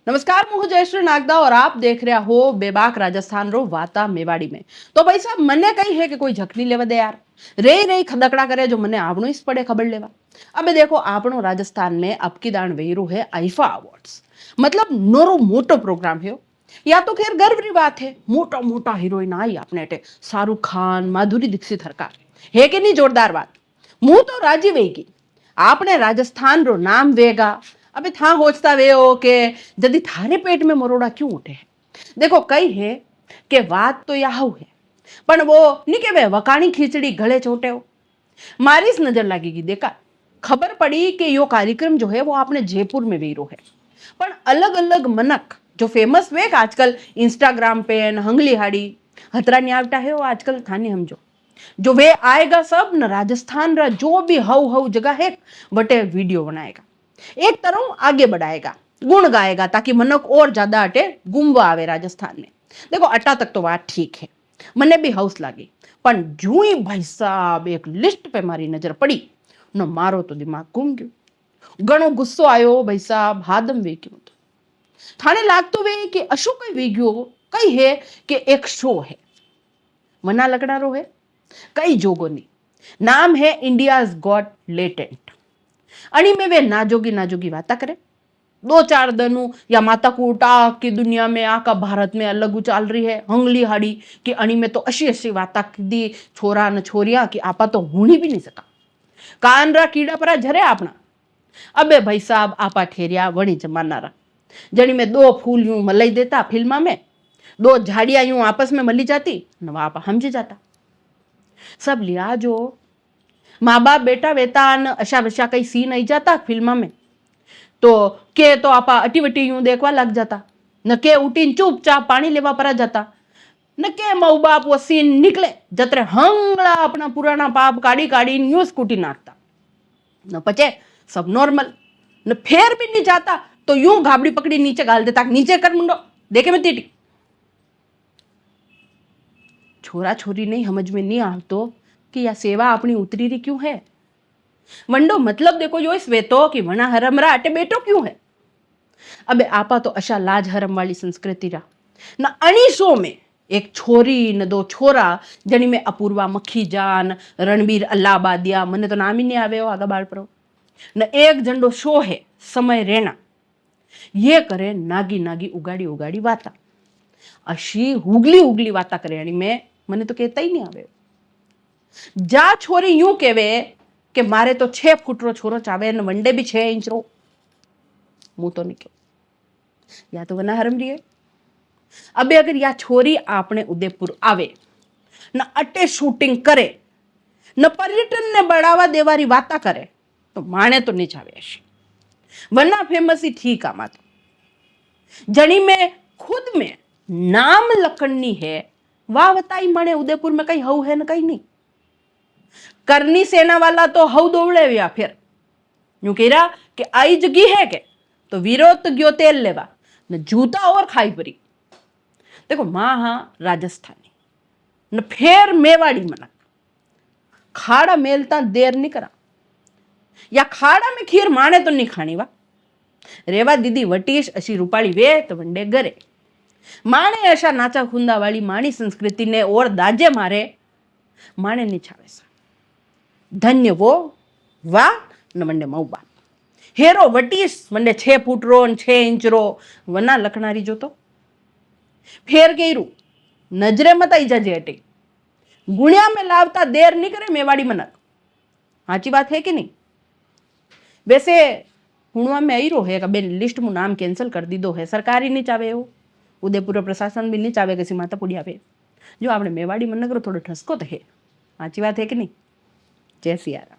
नमस्कार, मैं हूं जयश्री नागदा और आप देख रहे हो बेबाक राजस्थान रो वाता मेवाड़ी में। तो भाई साहब मने कही है कि कोई झकनी लेवा दे यार, रे रे खदकड़ा करे जो मने आवणो इस पड़े खबर लेवा। अबे देखो आपनो राजस्थान में अब की दान वेरू है आईफा अवार्ड्स, मतलब नोरो मोटो प्रोग्राम है। या तो खैर गर्व री बात है, मोटा मोटा हीरोइन आई अपने टे, शाहरुख खान, माधुरी दीक्षित हरकार है कि नहीं जोरदार बात। मुंह तो राजी वेगी, आपने राजस्थान रो नाम वेगा। अबे था होचता वे हो के जदी थारे पेट में मरोड़ा क्यों उठे है। देखो कई है कि बात तो याहू है, पण वो नहीं के वे वकाणी खींचड़ी गले चोटे हो। मारी इस नजर लगेगी, देखा खबर पड़ी कि यो कार्यक्रम जो है वो आपने जयपुर में वीरो है, पण अलग अलग मनक जो फेमस वे आजकल इंस्टाग्राम पे हंगली हाड़ी हतरा नहीं आवटा है वो आजकल थाने हमजो जो वे आएगा सब न राजस्थान रा जो भी हव हव जगह है बटे वीडियो बनाएगा, एक तरह आगे बढ़ाएगा, गुण गाएगा ताकि मनक और ज्यादा अटे गुम्बा आवे राजस्थान में। देखो अटा तक तो बात ठीक है, मने भी हाउस लागी, पण जू ही भाई साहब एक लिस्ट पे मारी नजर पड़ी न मारो तो दिमाग घूम गयो। घणो गुस्सो आयो भाई साहब, हादम वे क्यों तो थाने लागतो वे कि अशो कई वे गयो कई है कि एक शो है मना लगड़ा रो है कई जोगोनी, नाम है इंडियाज गॉट लेटेंट। अणी में वे नाजोगी नाजोगी बाता करे, दो चार दनु या माता कूटा की दुनिया में आका भारत में अलग चाल रही है हंगली हाड़ी कि अणी में तो अशी अशी बाता दी छोरा न छोरिया कि आपा तो हुणी भी नहीं सका, कान रा कीड़ा परा झरे अपना। अबे भाई साहब आपा ठेरिया वणी जमाना रा, जणी में दो फूल यूं मलाई देता फिल्मा में, दो झाड़ियां यूं आपस में मली जाती न आपा समझी जाता। सब लिया जो माँ बाप बेटा वेता अशा वशा कई सीन आई जाता फिल्म में तो के तो आपा अटी वटी यूं देखवा लग जाता, न के उठीन चुपचाप पानी लेवा परा जाता, न के माऊ बाप वो सीन निकले जतरे हंगला अपना पुराना पाप काढ़ी काढ़ी न्यू स्कूटी नाखता, न पचे सब नॉर्मल, न फेर भी नहीं जाता तो यूं घाबड़ी पकड़ी नीचे गाल देता, नीचे कर मुंडो देखे में तीटी। छोरा छोरी नहीं समझ में नहीं आवतो कि यह सेवा अपनी उतरी रही क्यों है। वंडो मतलब देखो जो इस वेतो कि वना हरम रा अटे बेटो क्यों है। अबे आपा तो अशा लाज हरम वाली संस्कृति रा न अणी शो में एक छोरी न दो छोरा जनी में अपूर्वा मक्खी जान रणबीर अल्लाबादिया मने तो नाम ही नहीं आवे आगा बाल परो न एक झंडो शो है समय रेना, ये करे नागी नागी उगाड़ी उगाड़ी वाता अशी हुगली हुगली वाता करे अणी में मने तो कहता ही नहीं आवे। जा छोरी यूं केवे कि मारे तो 6 फूट रो छोरो चावे न वंडे भी 6 इंच रो, मुंह तो नहीं क्यों या तो वना हरम रही है। अबे अगर या छोरी आपने उदयपुर आवे न अटे शूटिंग करे न पर्यटन ने बढ़ावा देवारी वाता करे तो माने तो नहीं चावे ऐसी वरना फेमस ही ठीक आमा तो जनी में खुद में नाम लखननी है वाह बताई माने उदयपुर में कहीं हव है न कहीं नहीं। करनी सेना वाला तो हव दौड़े या फिर यूं कह रहा कि आई जगी है के तो विरोध गयो तेल लेवा न जूता और खाई परी। देखो मां हाँ राजस्थानी न फेर मेवाड़ी मनक खाड़ा मेलता देर नहीं करा, या खाड़ा में खीर माने तो नहीं खानी वा रेवा दीदी वटीश अशी रूपाली वे तो वंडे गरे माने ऐसा नाचा खुंदा वाली माणी संस्कृति ने और दाजे मारे माने नहीं छावे सा। धन्य वो वाह न वंडे मऊ बाप हेरो वटीश वंडे 6 फूट रो 6 इंच रो वना लखनारी जो तो फेर गेरू नजरे मत आई जाजे अटे गुणिया में लावता देर नहीं करे मेवाड़ी मनक। साची बात है कि नहीं। वैसे हुणवा में आई रो है कि बेन लिस्ट में नाम कैंसल कर दी दो है, सरकारी नहीं चाहे हो उदयपुर प्रशासन भी नहीं चाहे किसी माता पुड़िया पे जो आपने मेवाड़ी मनक रो थोड़ो ठसको तो है। साची बात है कि नहीं। जय सिया राम।